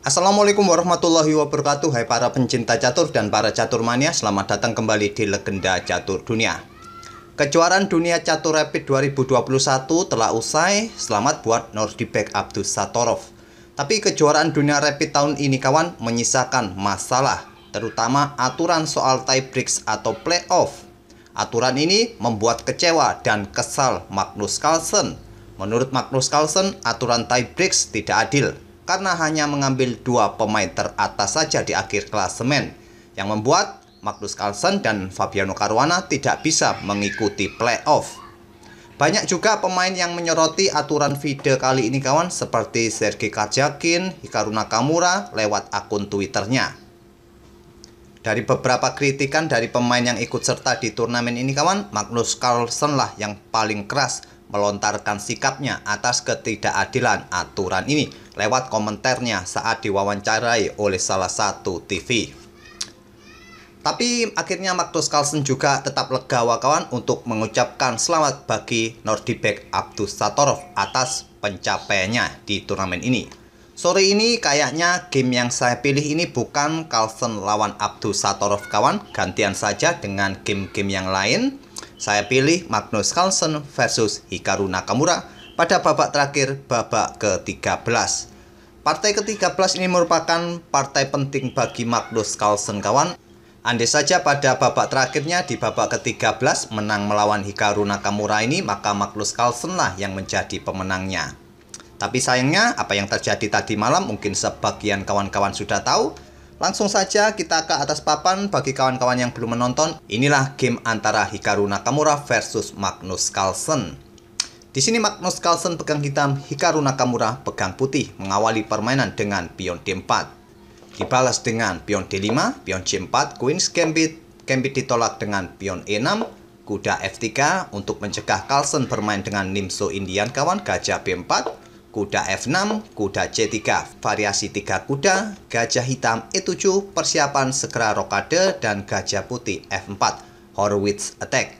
Assalamualaikum warahmatullahi wabarakatuh. Hai para pencinta catur dan para catur mania, selamat datang kembali di Legenda Catur Dunia. Kejuaraan Dunia Catur Rapid 2021 telah usai. Selamat buat Nordibek Abdusattorov. Tapi kejuaraan Dunia Rapid tahun ini kawan menyisakan masalah, terutama aturan soal tiebreaks atau playoff. Aturan ini membuat kecewa dan kesal Magnus Carlsen. Menurut Magnus Carlsen, aturan tiebreaks tidak adil karena hanya mengambil dua pemain teratas saja di akhir klasemen, yang membuat Magnus Carlsen dan Fabiano Caruana tidak bisa mengikuti playoff. Banyak juga pemain yang menyoroti aturan FIDE kali ini kawan, seperti Sergei Karjakin, Hikaru Nakamura lewat akun Twitternya. Dari beberapa kritikan dari pemain yang ikut serta di turnamen ini kawan, Magnus Carlsen lah yang paling keras melontarkan sikapnya atas ketidakadilan aturan ini lewat komentarnya saat diwawancarai oleh salah satu TV. Tapi akhirnya Magnus Carlsen juga tetap legawa kawan untuk mengucapkan selamat bagi Nordibek Abdusattorov atas pencapaiannya di turnamen ini. Sore ini kayaknya game yang saya pilih ini bukan Carlsen lawan Abdusattorov kawan, gantian saja dengan game-game yang lain. Saya pilih Magnus Carlsen versus Hikaru Nakamura pada babak terakhir, babak ke-13. Partai ke-13 ini merupakan partai penting bagi Magnus Carlsen kawan. Andai saja pada babak terakhirnya di babak ke-13 menang melawan Hikaru Nakamura ini, maka Magnus Carlsen lah yang menjadi pemenangnya. Tapi sayangnya apa yang terjadi tadi malam mungkin sebagian kawan-kawan sudah tahu. Langsung saja kita ke atas papan bagi kawan-kawan yang belum menonton. Inilah game antara Hikaru Nakamura versus Magnus Carlsen. Di sini Magnus Carlsen pegang hitam, Hikaru Nakamura pegang putih, mengawali permainan dengan pion D4. Dibalas dengan pion D5, pion C4, Queen's Gambit. Gambit ditolak dengan pion E6, kuda F3 untuk mencegah Carlsen bermain dengan Nimzo Indian kawan, gajah B4. Kuda F6, kuda C3, variasi 3 kuda, gajah hitam E7, persiapan segera rokade, dan gajah putih F4, Horowitz attack.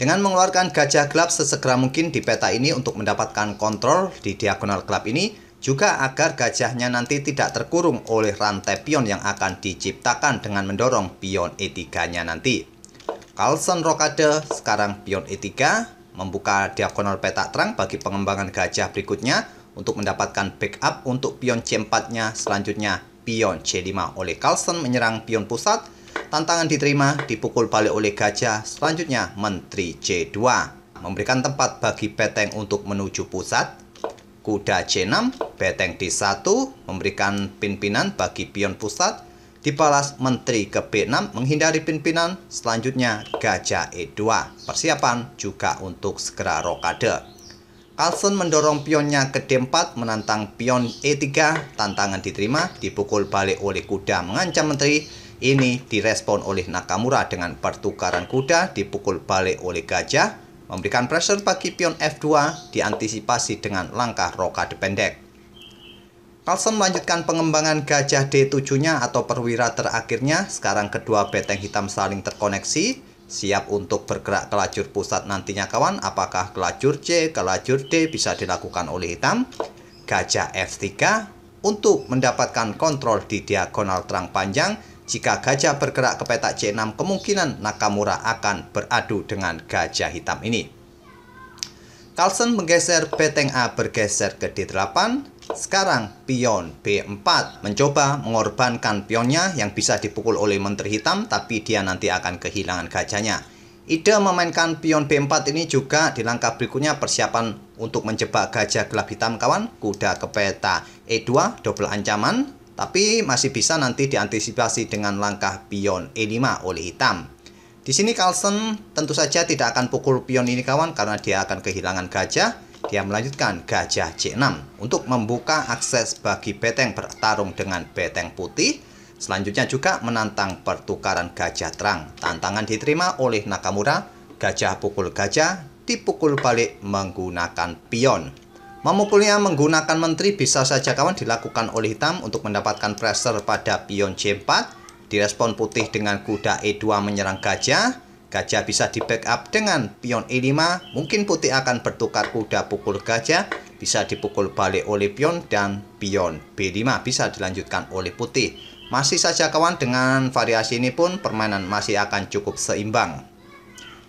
Dengan mengeluarkan gajah gelap sesegera mungkin di peta ini untuk mendapatkan kontrol di diagonal gelap ini, juga agar gajahnya nanti tidak terkurung oleh rantai pion yang akan diciptakan dengan mendorong pion E3-nya nanti. Carlsen rokade, sekarang pion E3, membuka diagonal peta terang bagi pengembangan gajah berikutnya, untuk mendapatkan backup untuk pion C4-nya. Selanjutnya pion C5 oleh Carlsen menyerang pion pusat. Tantangan diterima, dipukul balik oleh gajah. Selanjutnya menteri C2 memberikan tempat bagi beteng untuk menuju pusat. Kuda C6, beteng D1 memberikan pimpinan bagi pion pusat. Dibalas menteri ke B6 menghindari pimpinan. Selanjutnya gajah E2, persiapan juga untuk segera rokade. Carlsen mendorong pionnya ke D4 menantang pion E3, tantangan diterima, dipukul balik oleh kuda mengancam menteri. Ini direspon oleh Nakamura dengan pertukaran kuda, dipukul balik oleh gajah, memberikan pressure bagi pion F2, diantisipasi dengan langkah rokade pendek. Carlsen melanjutkan pengembangan gajah D7-nya atau perwira terakhirnya. Sekarang kedua beteng hitam saling terkoneksi, siap untuk bergerak ke lajur pusat nantinya kawan. Apakah ke lajur C, ke lajur D bisa dilakukan oleh hitam. Gajah F3 untuk mendapatkan kontrol di diagonal terang panjang. Jika gajah bergerak ke peta C6, kemungkinan Nakamura akan beradu dengan gajah hitam ini. Carlsen menggeser beteng A bergeser ke D8. Sekarang pion B4 mencoba mengorbankan pionnya yang bisa dipukul oleh menteri hitam, tapi dia nanti akan kehilangan gajahnya. Ide memainkan pion B4 ini juga di langkah berikutnya persiapan untuk menjebak gajah gelap hitam kawan. Kuda ke peta E2, double ancaman, tapi masih bisa nanti diantisipasi dengan langkah pion E5 oleh hitam. Di sini Carlsen tentu saja tidak akan pukul pion ini kawan karena dia akan kehilangan gajah. Dia melanjutkan gajah C6 untuk membuka akses bagi beteng bertarung dengan beteng putih. Selanjutnya juga menantang pertukaran gajah terang. Tantangan diterima oleh Nakamura. Gajah pukul gajah, dipukul balik menggunakan pion. Memukulnya menggunakan menteri bisa saja kawan dilakukan oleh hitam untuk mendapatkan pressure pada pion C4. Direspon putih dengan kuda E2 menyerang gajah. Gajah bisa di backup dengan pion E5. Mungkin putih akan bertukar kuda pukul gajah, bisa dipukul balik oleh pion, dan pion B5 bisa dilanjutkan oleh putih. Masih saja kawan, dengan variasi ini pun permainan masih akan cukup seimbang.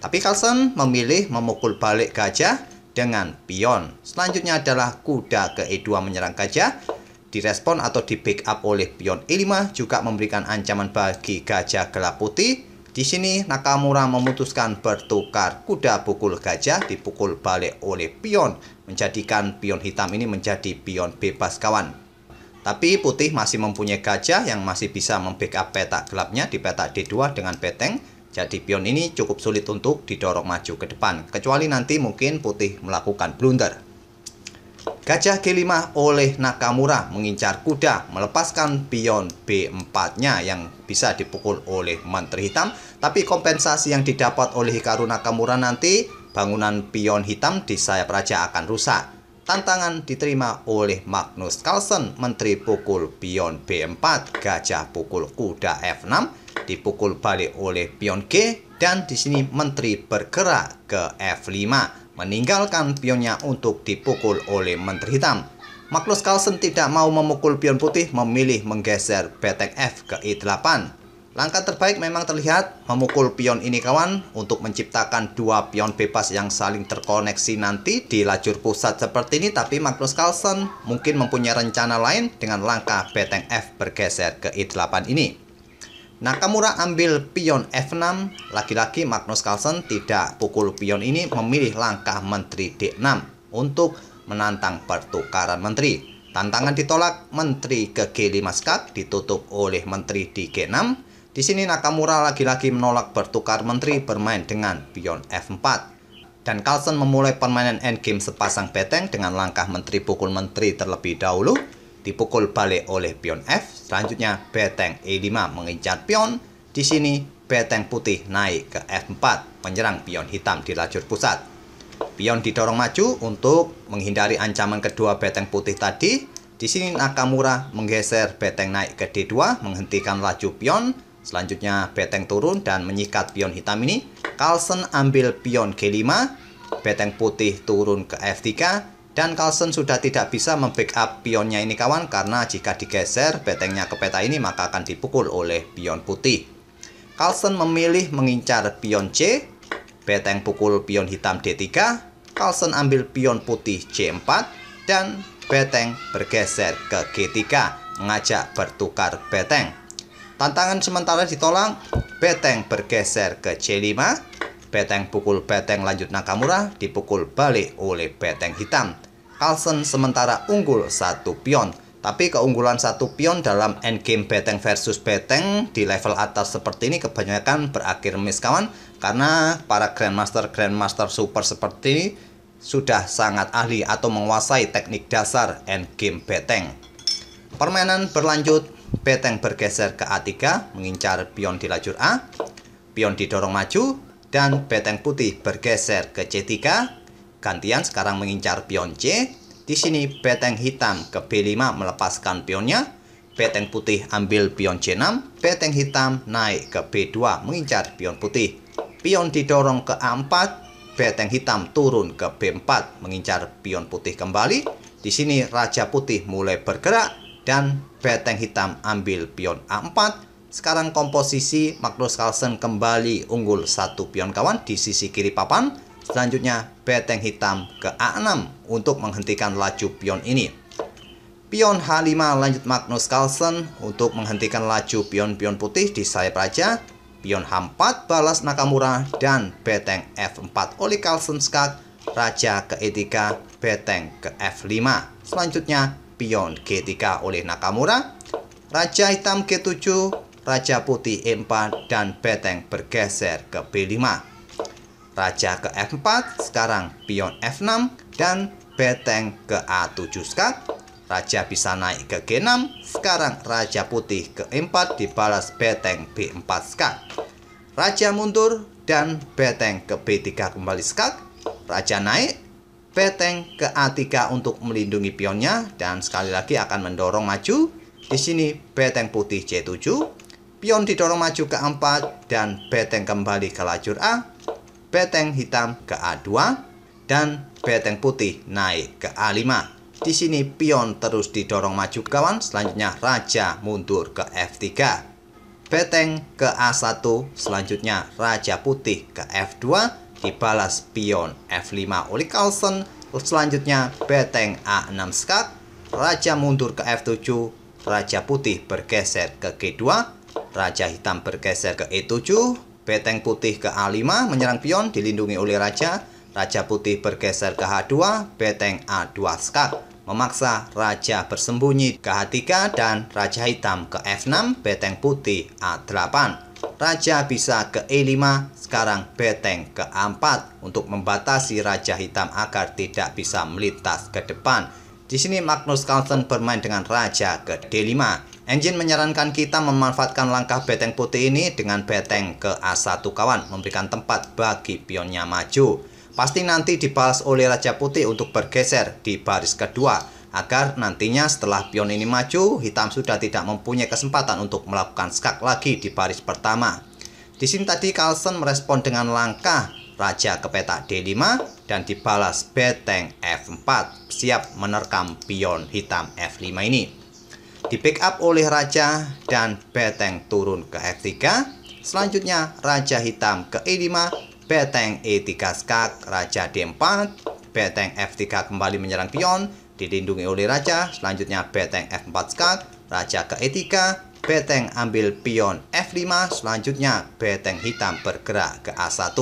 Tapi Carlsen memilih memukul balik gajah dengan pion. Selanjutnya adalah kuda ke E2 menyerang gajah. Direspon atau di backup oleh pion E5 juga memberikan ancaman bagi gajah gelap putih. Di sini Nakamura memutuskan bertukar kuda pukul gajah dipukul balik oleh pion, menjadikan pion hitam ini menjadi pion bebas kawan. Tapi putih masih mempunyai gajah yang masih bisa membackup petak gelapnya di petak D2 dengan beteng. Jadi pion ini cukup sulit untuk didorong maju ke depan, kecuali nanti mungkin putih melakukan blunder. Gajah G5 oleh Nakamura mengincar kuda, melepaskan pion B4-nya yang bisa dipukul oleh Menteri Hitam. Tapi kompensasi yang didapat oleh Hikaru Nakamura nanti, bangunan pion hitam di sayap raja akan rusak. Tantangan diterima oleh Magnus Carlsen, Menteri pukul pion B4, gajah pukul kuda F6, dipukul balik oleh pion G, dan di sini Menteri bergerak ke F5, meninggalkan pionnya untuk dipukul oleh Menteri Hitam. Magnus Carlsen tidak mau memukul pion putih, memilih menggeser beteng F ke E8. Langkah terbaik memang terlihat memukul pion ini kawan, untuk menciptakan dua pion bebas yang saling terkoneksi nanti di lajur pusat seperti ini. Tapi Magnus Carlsen mungkin mempunyai rencana lain dengan langkah beteng F bergeser ke E8 ini. Nakamura ambil pion F6. Lagi-lagi Magnus Carlsen tidak pukul pion ini, memilih langkah Menteri D6 untuk menantang pertukaran menteri. Tantangan ditolak, Menteri ke G5 skak ditutup oleh Menteri di G6. Di sini Nakamura lagi-lagi menolak bertukar menteri, bermain dengan pion F4. Dan Carlsen memulai permainan endgame sepasang beteng dengan langkah menteri pukul menteri terlebih dahulu, dipukul balik oleh pion F. Selanjutnya beteng E5 mengincar pion. Di sini beteng putih naik ke F4, menyerang pion hitam di lajur pusat. Pion didorong maju untuk menghindari ancaman kedua beteng putih tadi. Di sini Nakamura menggeser beteng naik ke D2, menghentikan laju pion. Selanjutnya beteng turun dan menyikat pion hitam ini. Carlsen ambil pion G5, beteng putih turun ke F3, dan Carlsen sudah tidak bisa membackup pionnya ini kawan, karena jika digeser betengnya ke peta ini maka akan dipukul oleh pion putih. Carlsen memilih mengincar pion C, beteng pukul pion hitam D3, Carlsen ambil pion putih C4, dan beteng bergeser ke G3, mengajak bertukar beteng. Tantangan sementara ditolak, beteng bergeser ke C5, beteng pukul beteng lanjut Nakamura, dipukul balik oleh beteng hitam. Carlsen sementara unggul satu pion, tapi keunggulan satu pion dalam endgame beteng versus beteng di level atas seperti ini kebanyakan berakhir miss kawan, karena para grandmaster super seperti ini sudah sangat ahli atau menguasai teknik dasar endgame beteng. Permainan berlanjut, beteng bergeser ke A3, mengincar pion di lajur A, pion didorong maju, dan beteng putih bergeser ke C3, gantian sekarang mengincar pion C. Di sini beteng hitam ke B5 melepaskan pionnya, beteng putih ambil pion C6, beteng hitam naik ke B2 mengincar pion putih. Pion didorong ke A4, beteng hitam turun ke B4 mengincar pion putih kembali. Di sini raja putih mulai bergerak dan beteng hitam ambil pion A4. Sekarang komposisi Magnus Carlsen kembali unggul satu pion kawan di sisi kiri papan. Selanjutnya beteng hitam ke A6 untuk menghentikan laju pion ini. Pion H5 lanjut Magnus Carlsen untuk menghentikan laju pion-pion putih di sayap raja. Pion H4 balas Nakamura, dan beteng F4 oleh Carlsen skak, raja ke E3, beteng ke F5. Selanjutnya pion G3 oleh Nakamura, raja hitam G7, raja putih E4, dan beteng bergeser ke B5. Raja ke F4, sekarang pion F6, dan beteng ke A7 skak. Raja bisa naik ke G6, sekarang raja putih ke E4 dibalas beteng B4 skak. Raja mundur dan beteng ke B3 kembali skak. Raja naik, beteng ke A3 untuk melindungi pionnya, dan sekali lagi akan mendorong maju. Di sini beteng putih C7, Pion didorong maju ke A4 dan beteng kembali ke lajur A. Beteng hitam ke A2 dan beteng putih naik ke A5. Di sini pion terus didorong maju kawan. Selanjutnya raja mundur ke F3. Beteng ke A1. Selanjutnya raja putih ke F2. Dibalas pion F5 oleh Carlsen. Selanjutnya beteng A6 skak. Raja mundur ke F7. Raja putih bergeser ke G2. Raja hitam bergeser ke E7. Beteng putih ke A5 menyerang pion dilindungi oleh raja. Raja putih bergeser ke H2. Beteng A2 skak memaksa raja bersembunyi ke H3 dan raja hitam ke F6. Beteng putih A8. Raja bisa ke E5. Sekarang beteng ke A4 untuk membatasi raja hitam agar tidak bisa melintas ke depan. Di sini Magnus Carlsen bermain dengan raja ke D5. Engine menyarankan kita memanfaatkan langkah beteng putih ini dengan beteng ke A1 kawan, memberikan tempat bagi pionnya maju. Pasti nanti dibalas oleh raja putih untuk bergeser di baris kedua, agar nantinya setelah pion ini maju, hitam sudah tidak mempunyai kesempatan untuk melakukan skak lagi di baris pertama. Di sini tadi Carlsen merespon dengan langkah raja ke petak D5 dan dibalas beteng F4, siap menerkam pion hitam F5 ini. Di backup oleh raja dan beteng turun ke F3. Selanjutnya raja hitam ke E5, beteng E3 skak, raja D4, beteng F3 kembali menyerang pion, dilindungi oleh raja. Selanjutnya beteng F4 skak, raja ke E3, beteng ambil pion F5. Selanjutnya beteng hitam bergerak ke A1.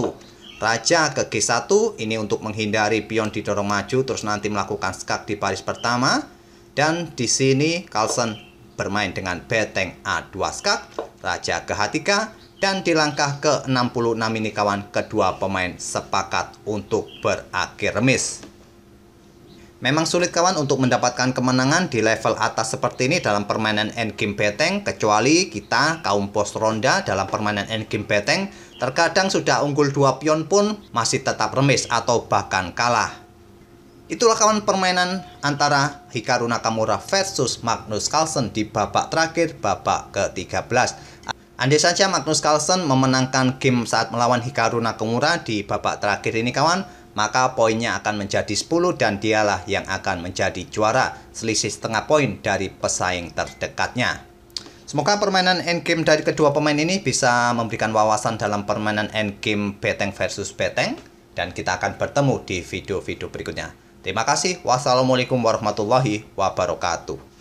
Raja ke G1 ini untuk menghindari pion didorong maju terus nanti melakukan skak di baris pertama. Dan di sini Carlsen bermain dengan beteng A2 skak, raja ke H3, dan di langkah ke-66 ini kawan, kedua pemain sepakat untuk berakhir remis. Memang sulit kawan untuk mendapatkan kemenangan di level atas seperti ini dalam permainan endgame beteng, kecuali kita kaum pos ronda dalam permainan endgame beteng terkadang sudah unggul 2 pion pun masih tetap remis atau bahkan kalah. Itulah kawan permainan antara Hikaru Nakamura versus Magnus Carlsen di babak terakhir, babak ke-13. Andai saja Magnus Carlsen memenangkan game saat melawan Hikaru Nakamura di babak terakhir ini kawan, maka poinnya akan menjadi 10 dan dialah yang akan menjadi juara, selisih setengah poin dari pesaing terdekatnya. Semoga permainan endgame dari kedua pemain ini bisa memberikan wawasan dalam permainan endgame beteng versus beteng, dan kita akan bertemu di video-video berikutnya. Terima kasih. Wassalamualaikum warahmatullahi wabarakatuh.